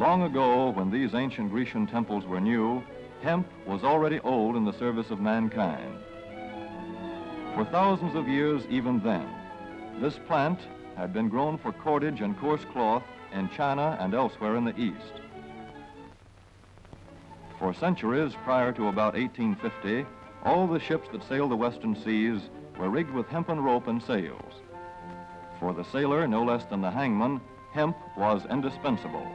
Long ago, when these ancient Grecian temples were new, hemp was already old in the service of mankind. For thousands of years even then, this plant had been grown for cordage and coarse cloth in China and elsewhere in the East. For centuries prior to about 1850, all the ships that sailed the western seas were rigged with hempen rope and sails. For the sailor, no less than the hangman, hemp was indispensable.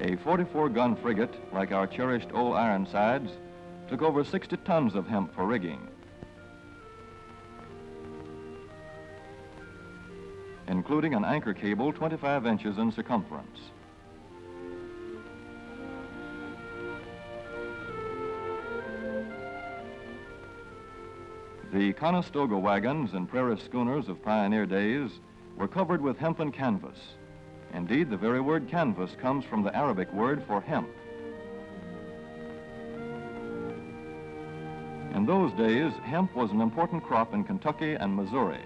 A 44-gun frigate, like our cherished old Ironsides, took over 60 tons of hemp for rigging. Including an anchor cable 25 inches in circumference. The Conestoga wagons and prairie schooners of pioneer days were covered with hempen canvas. Indeed, the very word canvas comes from the Arabic word for hemp. In those days, hemp was an important crop in Kentucky and Missouri.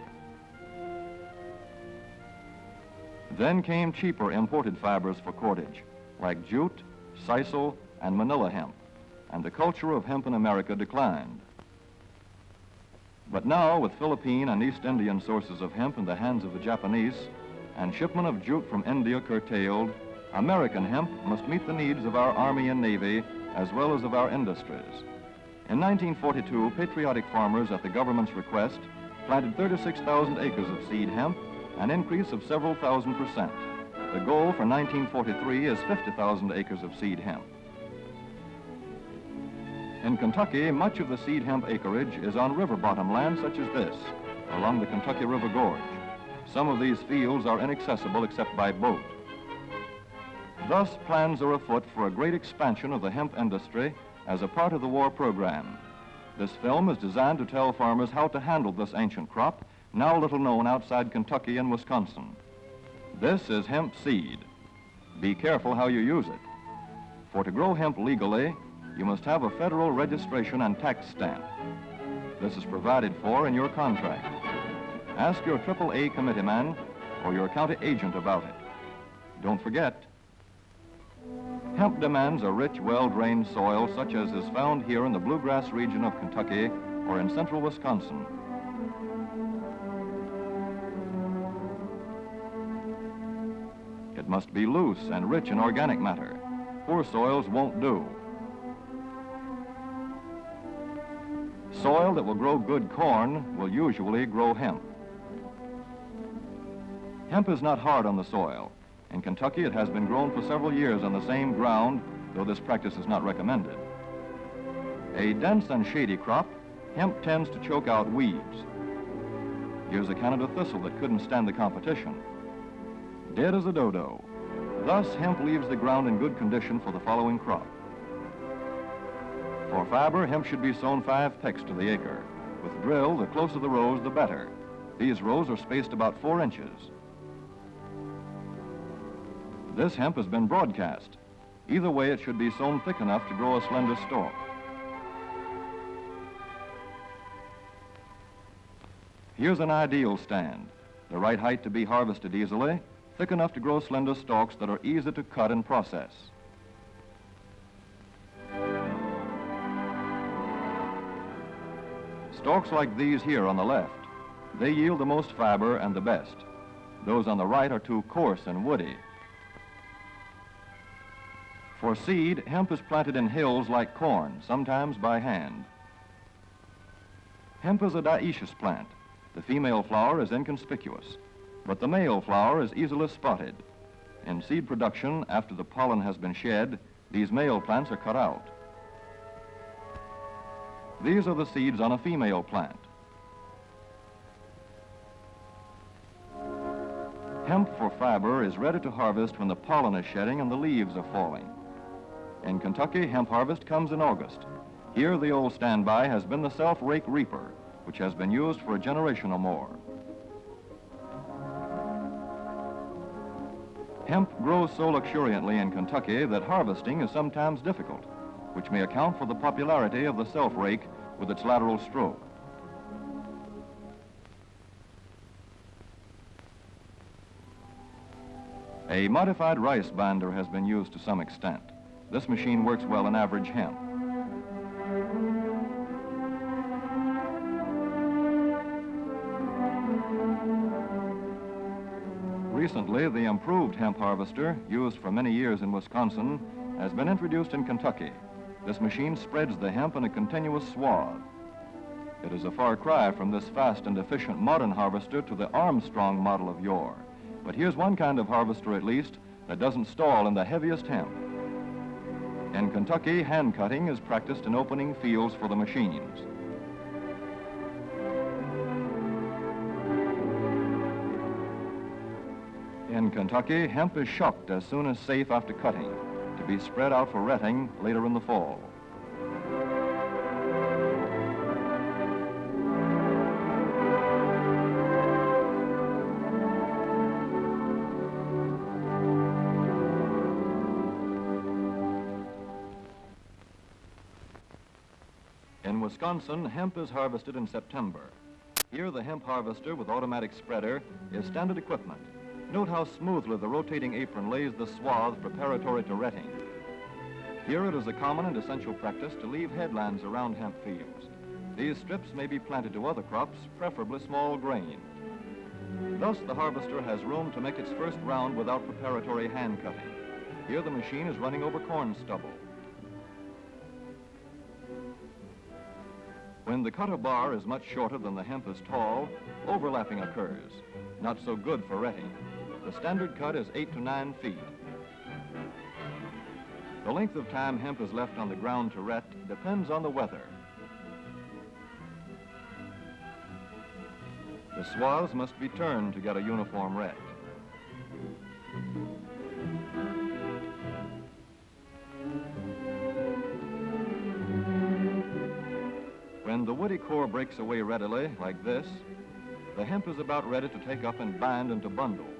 Then came cheaper imported fibers for cordage, like jute, sisal, and manila hemp, and the culture of hemp in America declined. But now, with Philippine and East Indian sources of hemp in the hands of the Japanese, and shipment of jute from India curtailed, American hemp must meet the needs of our Army and Navy as well as of our industries. In 1942, patriotic farmers at the government's request planted 36,000 acres of seed hemp, an increase of several thousand%. The goal for 1943 is 50,000 acres of seed hemp. In Kentucky, much of the seed hemp acreage is on river bottom land such as this, along the Kentucky River Gorge. Some of these fields are inaccessible except by boat. Thus, plans are afoot for a great expansion of the hemp industry as a part of the war program. This film is designed to tell farmers how to handle this ancient crop, now little known outside Kentucky and Wisconsin. This is hemp seed. Be careful how you use it. For to grow hemp legally, you must have a federal registration and tax stamp. This is provided for in your contract. Ask your AAA committeeman or your county agent about it. Don't forget, hemp demands a rich, well-drained soil such as is found here in the bluegrass region of Kentucky or in central Wisconsin. It must be loose and rich in organic matter. Poor soils won't do. Soil that will grow good corn will usually grow hemp. Hemp is not hard on the soil. In Kentucky, it has been grown for several years on the same ground, though this practice is not recommended. A dense and shady crop, hemp tends to choke out weeds. Here's a Canada thistle that couldn't stand the competition. Dead as a dodo. Thus, hemp leaves the ground in good condition for the following crop. For fiber, hemp should be sown 5 pecks to the acre. With drill, the closer the rows, the better. These rows are spaced about 4 inches. This hemp has been broadcast. Either way, it should be sown thick enough to grow a slender stalk. Here's an ideal stand. The right height to be harvested easily, thick enough to grow slender stalks that are easy to cut and process. Stalks like these here on the left, they yield the most fiber and the best. Those on the right are too coarse and woody. For seed, hemp is planted in hills like corn, sometimes by hand. Hemp is a dioecious plant. The female flower is inconspicuous, but the male flower is easily spotted. In seed production, after the pollen has been shed, these male plants are cut out. These are the seeds on a female plant. Hemp for fiber is ready to harvest when the pollen is shedding and the leaves are falling. In Kentucky, hemp harvest comes in August. Here, the old standby has been the self-rake reaper, which has been used for a generation or more. Hemp grows so luxuriantly in Kentucky that harvesting is sometimes difficult, which may account for the popularity of the self-rake with its lateral stroke. A modified rice binder has been used to some extent. This machine works well in average hemp. Recently, the improved hemp harvester, used for many years in Wisconsin, has been introduced in Kentucky. This machine spreads the hemp in a continuous swath. It is a far cry from this fast and efficient modern harvester to the Armstrong model of yore. But here's one kind of harvester, at least, that doesn't stall in the heaviest hemp. In Kentucky, hand cutting is practiced in opening fields for the machines. In Kentucky, hemp is shucked as soon as safe after cutting, to be spread out for retting later in the fall. In Wisconsin, hemp is harvested in September. Here, the hemp harvester with automatic spreader is standard equipment. Note how smoothly the rotating apron lays the swath preparatory to retting. Here it is a common and essential practice to leave headlands around hemp fields. These strips may be planted to other crops, preferably small grain. Thus, the harvester has room to make its first round without preparatory hand cutting. Here the machine is running over corn stubble. When the cutter bar is much shorter than the hemp is tall, overlapping occurs. Not so good for retting. The standard cut is 8 to 9 feet. The length of time hemp is left on the ground to ret depends on the weather. The swaths must be turned to get a uniform ret. When the woody core breaks away readily, like this, the hemp is about ready to take up and bind into bundles.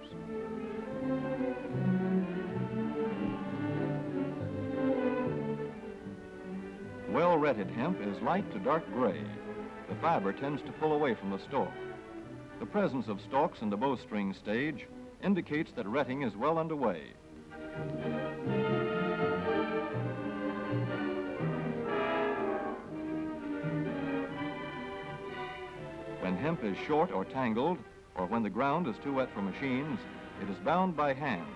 Well-retted hemp is light to dark gray. The fiber tends to pull away from the stalk. The presence of stalks in the bowstring stage indicates that retting is well underway. When hemp is short or tangled, or when the ground is too wet for machines, it is bound by hand.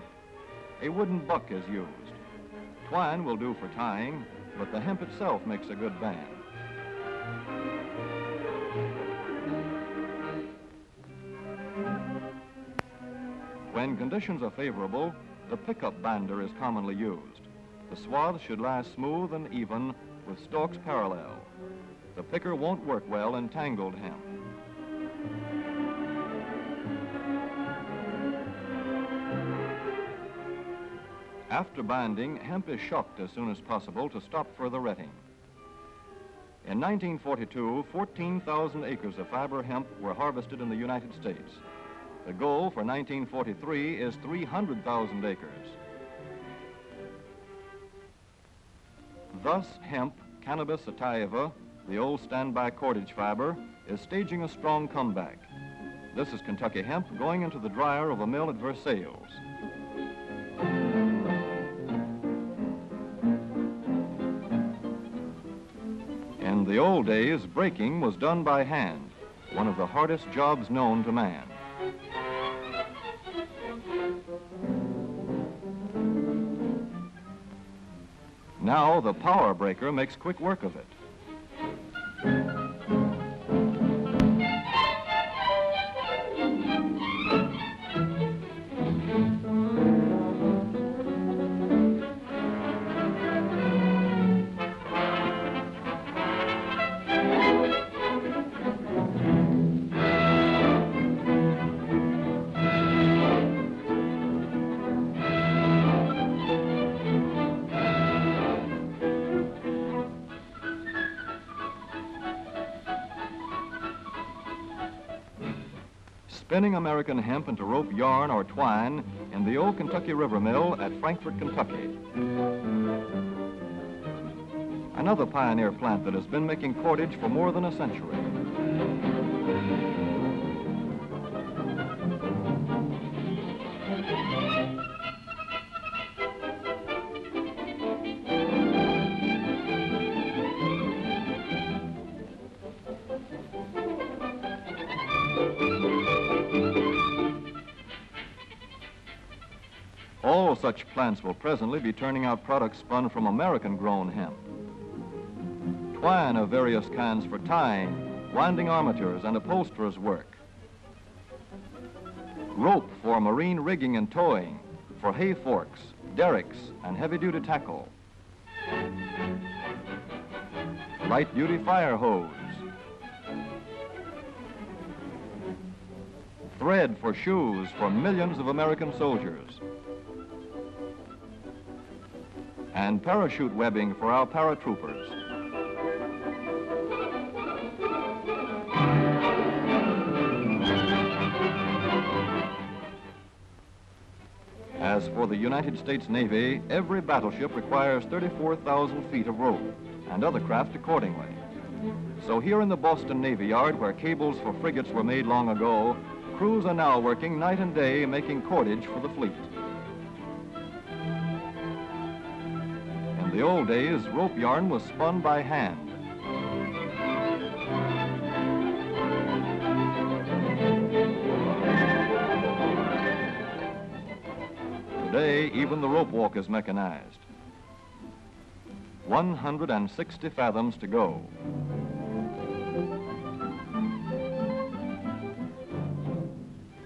A wooden buck is used. Twine will do for tying, but the hemp itself makes a good band. When conditions are favorable, the pickup binder is commonly used. The swath should lie smooth and even with stalks parallel. The picker won't work well in tangled hemp. After binding, hemp is shucked as soon as possible to stop further retting. In 1942, 14,000 acres of fiber hemp were harvested in the United States. The goal for 1943 is 300,000 acres. Thus, hemp, Cannabis sativa, the old standby cordage fiber, is staging a strong comeback. This is Kentucky hemp going into the dryer of a mill at Versailles. In the old days, breaking was done by hand, one of the hardest jobs known to man. Now the power breaker makes quick work of it. Spinning American hemp into rope yarn or twine in the old Kentucky River Mill at Frankfort, Kentucky. Another pioneer plant that has been making cordage for more than a century. All such plants will presently be turning out products spun from American-grown hemp. Twine of various kinds for tying, winding armatures, and upholsterers' work. Rope for marine rigging and towing, for hay forks, derricks, and heavy-duty tackle. Light-duty fire hose. Thread for shoes for millions of American soldiers. And parachute webbing for our paratroopers. As for the United States Navy, every battleship requires 34,000 feet of rope, and other craft accordingly. So here in the Boston Navy Yard, where cables for frigates were made long ago, crews are now working night and day making cordage for the fleet. In the old days, rope yarn was spun by hand. Today, even the rope walk is mechanized. 160 fathoms to go.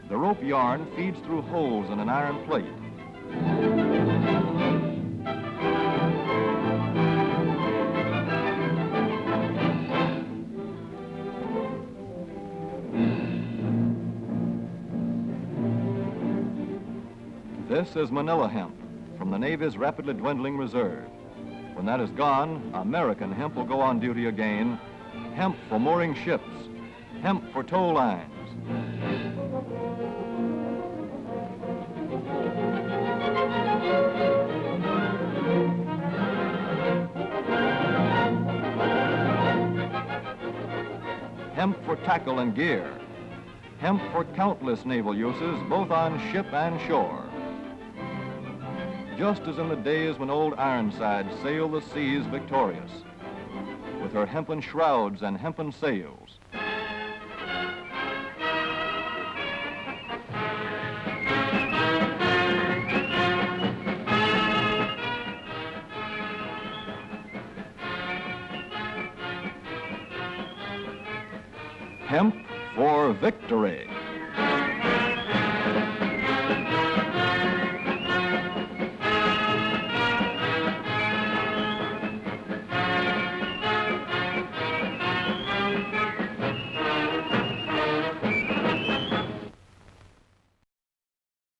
The rope yarn feeds through holes in an iron plate. This is Manila hemp from the Navy's rapidly dwindling reserve. When that is gone, American hemp will go on duty again. Hemp for mooring ships, hemp for tow lines. Hemp for tackle and gear. Hemp for countless naval uses, both on ship and shore. Just as in the days when old Ironside sailed the seas victorious, with her hempen shrouds and hempen sails. Hemp for victory.